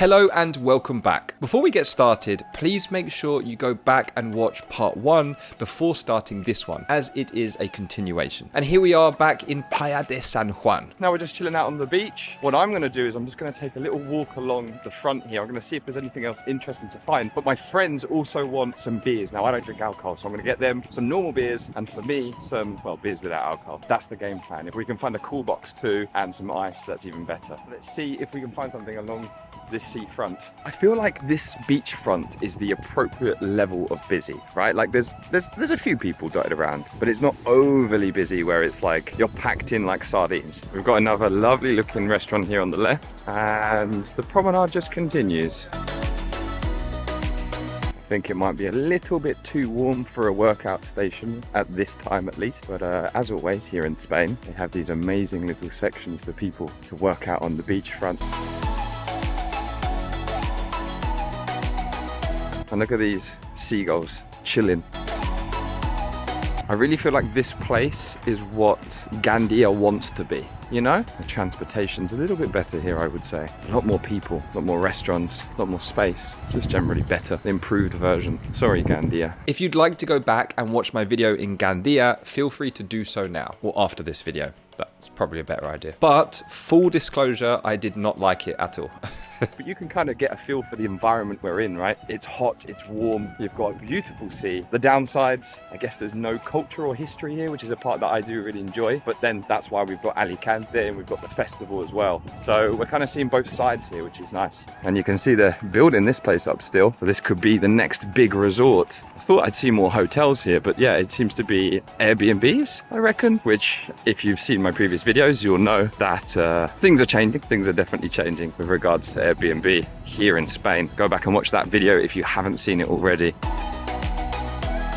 Hello and welcome back. Before we get started, please make sure you go back and watch part 1 before starting this one, as it is a continuation. And here we are back in Playa de San Juan. Now we're just chilling out on the beach. What I'm going to do is I'm just going to take a little walk along the front here. I'm going to see if there's anything else interesting to find. But my friends also want some beers. Now I don't drink alcohol, so I'm going to get them some normal beers and for me some, well, beers without alcohol. That's the game plan. If we can find a cool box too and some ice, that's even better. Let's see if we can find something along this seafront. I feel like this beachfront is the appropriate level of busy, right? Like there's a few people dotted around, but it's not overly busy where it's like you're packed in like sardines. We've got another lovely looking restaurant here on the left, and the promenade just continues. I think it might be a little bit too warm for a workout station at this time at least, but as always here in Spain, they have these amazing little sections for people to work out on the beachfront. And look at these seagulls chilling. I really feel like this place is what Gandia wants to be, you know? The transportation's a little bit better here, I would say. A lot more people, a lot more restaurants, a lot more space. Just generally better, the improved version. Sorry, Gandia. If you'd like to go back and watch my video in Gandia, feel free to do so now, or after this video. That's probably a better idea. But full disclosure, I did not like it at all. But you can kind of get a feel for the environment we're in, right? It's hot, it's warm, you've got a beautiful sea. The downsides, I guess there's no culture or history here, which is a part that I do really enjoy. But then that's why we've got Alicante and we've got the festival as well. So we're kind of seeing both sides here, which is nice. And you can see they're building this place up still. So this could be the next big resort. I thought I'd see more hotels here, but yeah, it seems to be Airbnbs, I reckon, which if you've seen my previous videos, you'll know that things are changing. Things are definitely changing with regards to Airbnb here in Spain. Go back and watch that video if you haven't seen it already.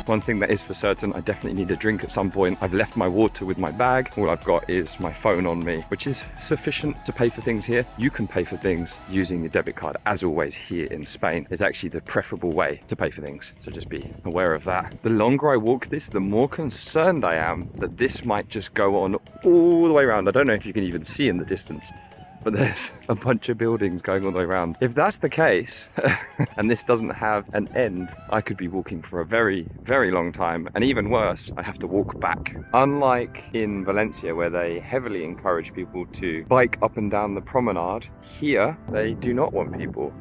One thing that is for certain, I definitely need a drink at some point. I've left my water with my bag. All I've got is my phone on me, which is sufficient to pay for things here. You can pay for things using your debit card, as always here in Spain. It's actually the preferable way to pay for things, so just be aware of that. The longer I walk this, the more concerned I am that this might just go on all the way around. I don't know if you can even see in the distance, but there's a bunch of buildings going all the way around. If that's the case, and this doesn't have an end, I could be walking for a very, very long time. And even worse, I have to walk back. Unlike in Valencia, where they heavily encourage people to bike up and down the promenade, here, they do not want people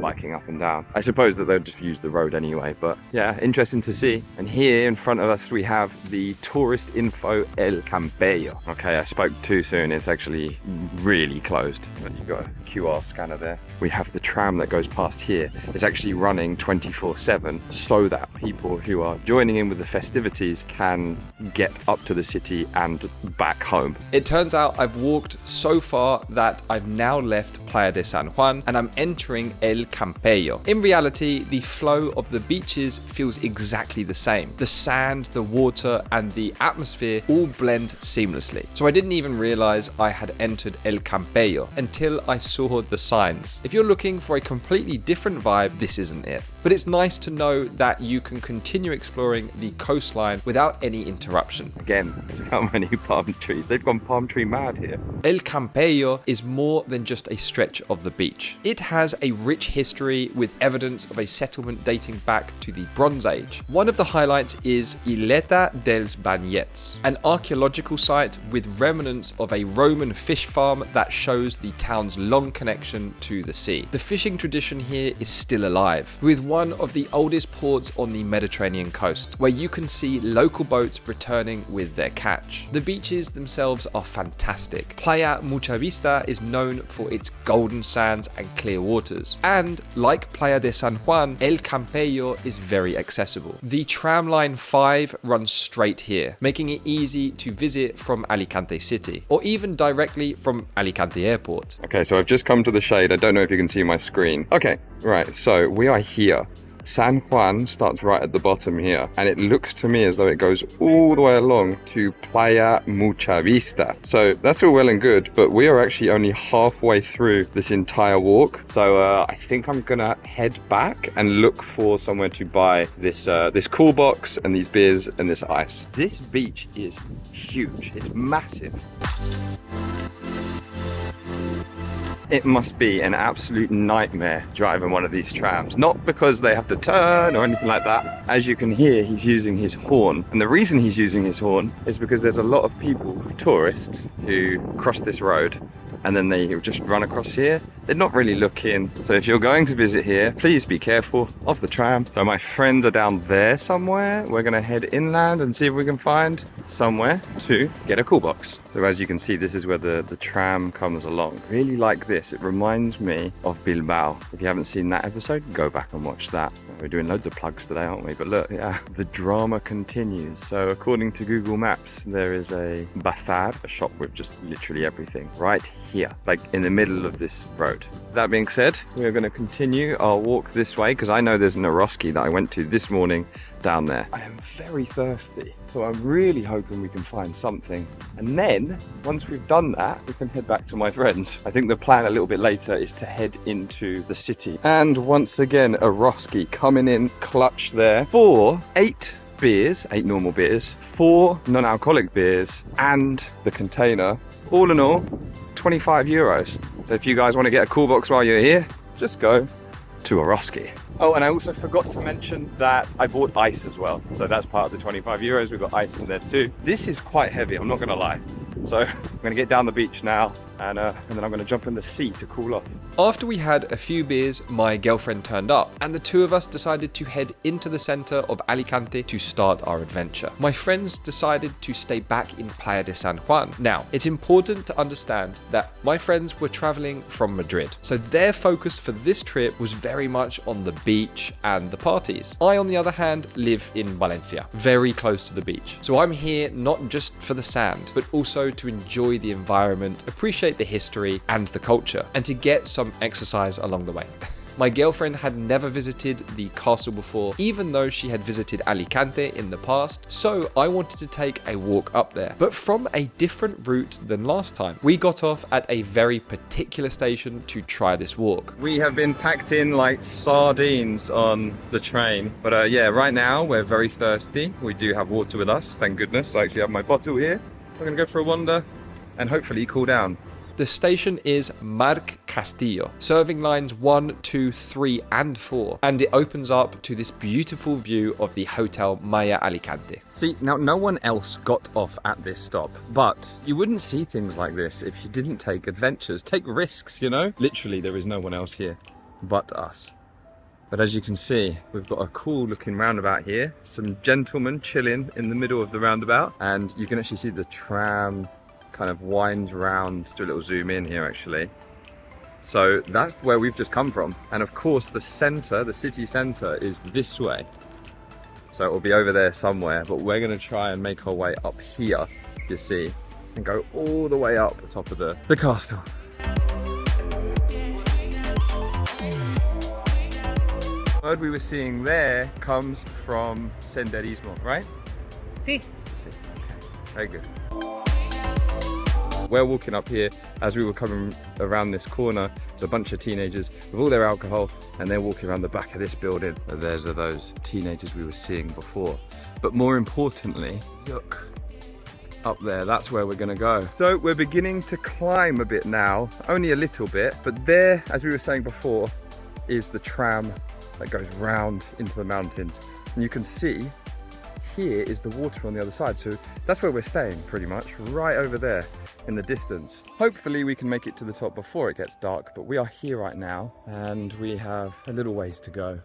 biking up and down. I suppose that they'll just use the road anyway, but yeah, interesting to see. And here in front of us, we have the tourist info El Campello. Okay, I spoke too soon. It's actually really close. But you've got a QR scanner there. We have the tram that goes past here. It's actually running 24/7 so that people who are joining in with the festivities can get up to the city and back home. It turns out I've walked so far that I've now left Playa de San Juan and I'm entering El Campello. In reality, the flow of the beaches feels exactly the same. The sand, the water, and the atmosphere all blend seamlessly. So I didn't even realize I had entered El Campello until I saw the signs. If you're looking for a completely different vibe, this isn't it. But it's nice to know that you can continue exploring the coastline without any interruption. Again, there's how many palm trees? They've gone palm tree mad here. El Campello is more than just a stretch of the beach. It has a rich history with evidence of a settlement dating back to the Bronze Age. One of the highlights is Ileta dels Banyets, an archaeological site with remnants of a Roman fish farm that shows the town's long connection to the sea. The fishing tradition here is still alive, with one of the oldest ports on the Mediterranean coast, where you can see local boats returning with their catch. The beaches themselves are fantastic. Playa Mucha Vista is known for its golden sands and clear waters, and like Playa de San Juan, El Campello is very accessible. The tram line 5 runs straight here, making it easy to visit from Alicante city, or even directly from Alicante airport. Okay, so I've just come to the shade. I don't know if you can see my screen. Okay, right, so we are here. San Juan starts right at the bottom here, and it looks to me as though it goes all the way along to Playa Mucha Vista. So that's all well and good, but we are actually only halfway through this entire walk. So I think I'm gonna head back and look for somewhere to buy this this cool box and these beers and this ice. This beach is huge. It's massive. It must be an absolute nightmare driving one of these trams. Not because they have to turn or anything like that. As you can hear, he's using his horn. And the reason he's using his horn is because there's a lot of people, tourists, who cross this road and then they just run across here. They're not really looking. So if you're going to visit here, please be careful of the tram. So my friends are down there somewhere. We're gonna head inland and see if we can find somewhere to get a cool box. So as you can see, this is where the tram comes along. Really like this. It reminds me of Bilbao. If you haven't seen that episode, go back and watch that. We're doing loads of plugs today, aren't we? But look, yeah, the drama continues. So according to Google Maps, there is a bazar, a shop with just literally everything right here, like in the middle of this road. That being said, we are going to continue our walk this way because I know there's an Eroski that I went to this morning down there. I am very thirsty, so I'm really hoping we can find something. And then, once we've done that, we can head back to my friends. I think the plan a little bit later is to head into the city. And once again, Eroski coming in clutch there for 8 beers, 8 normal beers, 4 non-alcoholic beers, and the container. All in all, 25 euros. So if you guys want to get a cool box while you're here, just go to Eroski. Oh, and I also forgot to mention that I bought ice as well. So that's part of the 25 euros. We've got ice in there too. This is quite heavy, I'm not going to lie. So I'm going to get down the beach now and then I'm going to jump in the sea to cool off. After we had a few beers, my girlfriend turned up and the two of us decided to head into the center of Alicante to start our adventure. My friends decided to stay back in Playa de San Juan. Now, it's important to understand that my friends were traveling from Madrid, so their focus for this trip was very much on the beach and the parties. I, on the other hand, live in Valencia, very close to the beach. So I'm here not just for the sand, but also to enjoy the environment, appreciate the history and the culture, and to get some exercise along the way. My girlfriend had never visited the castle before, even though she had visited Alicante in the past, so I wanted to take a walk up there, but from a different route than last time. We got off at a very particular station to try this walk. We have been packed in like sardines on the train, but yeah, right now we're very thirsty. We do have water with us, thank goodness. I actually have my bottle here. We're gonna go for a wander and hopefully cool down. The station is Marc Castillo, serving lines 1, 2, 3 and 4, and it opens up to this beautiful view of the Hotel Maya Alicante. See, now no one else got off at this stop, but you wouldn't see things like this if you didn't take adventures, take risks, you know? Literally, there is no one else here but us. But as you can see, we've got a cool looking roundabout here, some gentlemen chilling in the middle of the roundabout, and you can actually see the tram kind of winds round. Do a little zoom in here actually. So that's where we've just come from, and of course the center, the city center, is this way, so it will be over there somewhere, but we're going to try and make our way up here, you see, and go all the way up the top of the castle. The word we were seeing there comes from senderismo, right? Sí. Sí. Very good. We're walking up here. As we were coming around this corner, there's a bunch of teenagers with all their alcohol and they're walking around the back of this building. There's those teenagers we were seeing before. But more importantly, look up there, that's where we're gonna go. So we're beginning to climb a bit now, only a little bit, but there, as we were saying before, is the tram that goes round into the mountains. And you can see here is the water on the other side, so that's where we're staying pretty much, right over there in the distance. Hopefully we can make it to the top before it gets dark, but we are here right now and we have a little ways to go.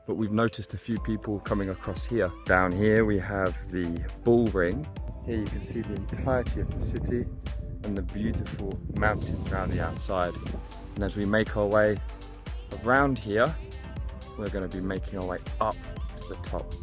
But we've noticed a few people coming across here. Down here we have the bull ring. Here you can see the entirety of the city and the beautiful mountains around the outside. And as we make our way around here, we're going to be making our way up to the top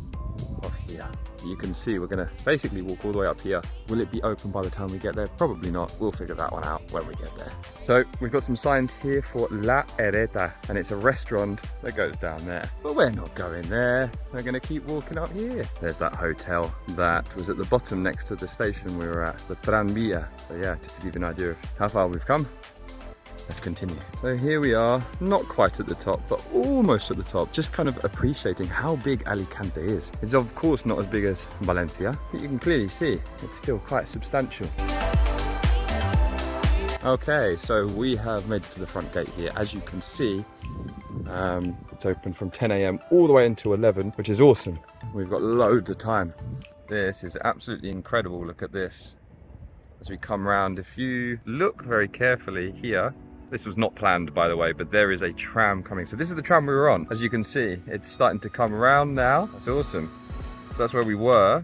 of here. You can see we're going to basically walk all the way up here. Will it be open by the time we get there? Probably not. We'll figure that one out when we get there. So we've got some signs here for La Hereta, and it's a restaurant that goes down there. But we're not going there. We're going to keep walking up here. There's that hotel that was at the bottom next to the station we were at, the Tranvía. So yeah, just to give you an idea of how far we've come. Let's continue. So here we are, not quite at the top, but almost at the top, just kind of appreciating how big Alicante is. It's of course not as big as Valencia, but you can clearly see it's still quite substantial. Okay, so we have made it to the front gate here. As you can see, it's open from 10 a.m. all the way until 11, which is awesome. We've got loads of time. This is absolutely incredible. Look at this. As we come round, if you look very carefully here, this was not planned, by the way, but there is a tram coming. So this is the tram we were on. As you can see, it's starting to come around now. That's awesome. So that's where we were.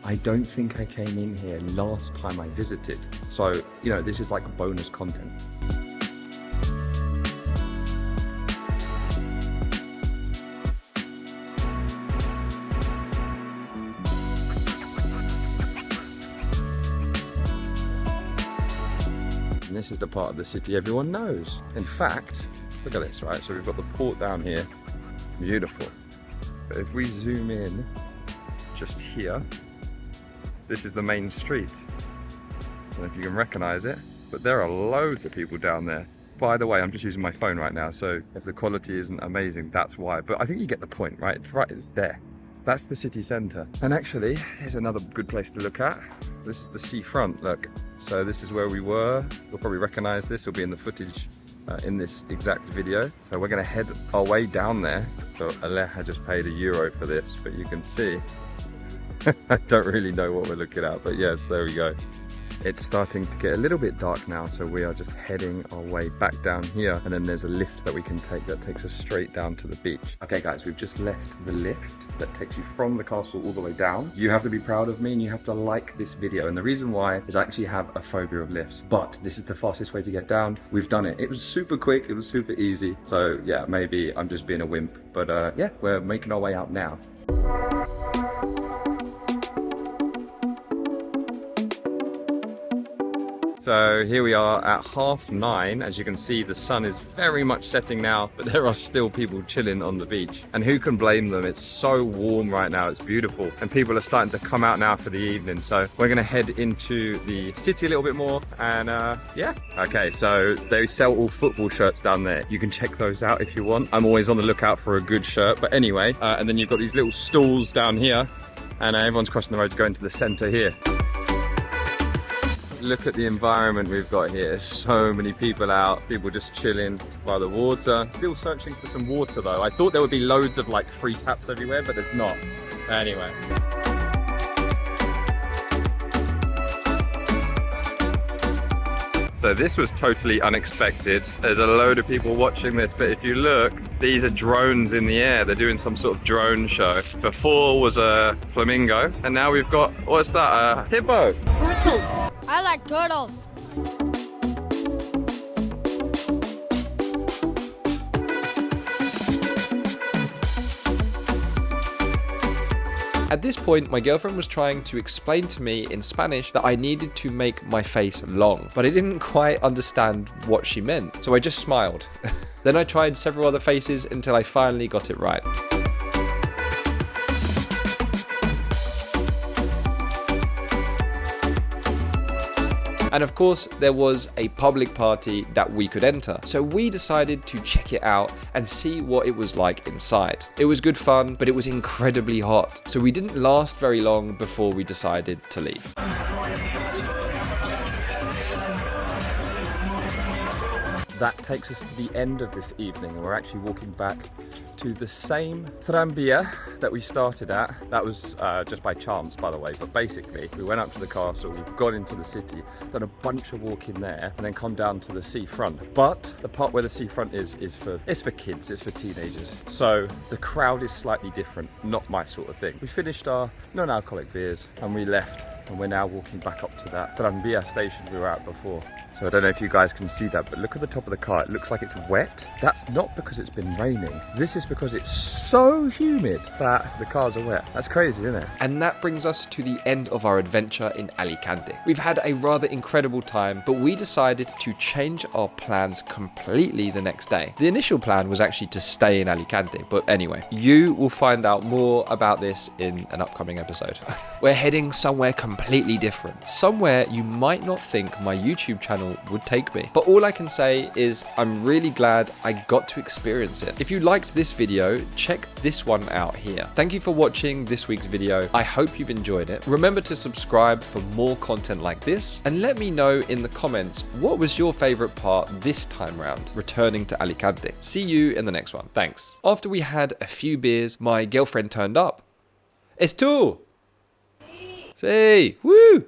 I don't think I came in here last time I visited. So, you know, this is like bonus content. And this is the part of the city everyone knows. In fact, look at this, right? So we've got the port down here. Beautiful. But if we zoom in just here, this is the main street. I don't know if you can recognize it, but there are loads of people down there. By the way, I'm just using my phone right now, so if the quality isn't amazing, that's why. But I think you get the point, right? It's there. That's the city centre. And actually, here's another good place to look at. This is the seafront, look. So this is where we were. You'll probably recognize this, it'll be in the footage in this exact video. So we're gonna head our way down there. So Aleja just paid €1 for this, but you can see, I don't really know what we're looking at, but yes, there we go. It's starting to get a little bit dark now, so we are just heading our way back down here, and then there's a lift that we can take that takes us straight down to the beach. Okay guys, we've just left the lift that takes you from the castle all the way down. You have to be proud of me and you have to like this video, and the reason why is I actually have a phobia of lifts, but this is the fastest way to get down. We've done it. It was super quick, it was super easy, so yeah, maybe I'm just being a wimp, but yeah, we're making our way out now. So here we are at 9:30. As you can see, the sun is very much setting now, but there are still people chilling on the beach. And who can blame them? It's so warm right now, it's beautiful. And people are starting to come out now for the evening. So we're gonna head into the city a little bit more and yeah. Okay, so they sell all football shirts down there. You can check those out if you want. I'm always on the lookout for a good shirt, but anyway. And then you've got these little stalls down here and everyone's crossing the road to go into the center here. Look at the environment we've got here. There's so many people out, people just chilling by the water. Still searching for some water though. I thought there would be loads of like free taps everywhere, but there's not. Anyway. So this was totally unexpected. There's a load of people watching this, but if you look, these are drones in the air. They're doing some sort of drone show. Before was a flamingo, and now we've got, what's that, a hippo? I like turtles. At this point, my girlfriend was trying to explain to me in Spanish that I needed to make my face long, but I didn't quite understand what she meant, so I just smiled. Then I tried several other faces until I finally got it right. And of course, there was a public party that we could enter. So we decided to check it out and see what it was like inside. It was good fun, but it was incredibly hot. So we didn't last very long before we decided to leave. That takes us to the end of this evening, and we're actually walking back to the same tranvia that we started at. That was just by chance, by the way, but basically we went up to the castle, we've gone into the city, done a bunch of walking there, and then come down to the seafront. But the part where the seafront is for kids, it's for teenagers. So the crowd is slightly different, not my sort of thing. We finished our non-alcoholic beers and we left, and we're now walking back up to that tranvia station we were at before. So I don't know if you guys can see that, but look at the top of the car. It looks like it's wet. That's not because it's been raining. This is because it's so humid that the cars are wet. That's crazy, isn't it? And that brings us to the end of our adventure in Alicante. We've had a rather incredible time, but we decided to change our plans completely the next day. The initial plan was actually to stay in Alicante, but anyway, you will find out more about this in an upcoming episode. We're heading somewhere completely different. Somewhere you might not think my YouTube channel channel would take me. But all I can say is I'm really glad I got to experience it. If you liked this video, check this one out here. Thank you for watching this week's video. I hope you've enjoyed it. Remember to subscribe for more content like this, and let me know in the comments what was your favorite part this time round, returning to Alicante. See you in the next one. Thanks. After we had a few beers, my girlfriend turned up. Es tú! Sí! Woo!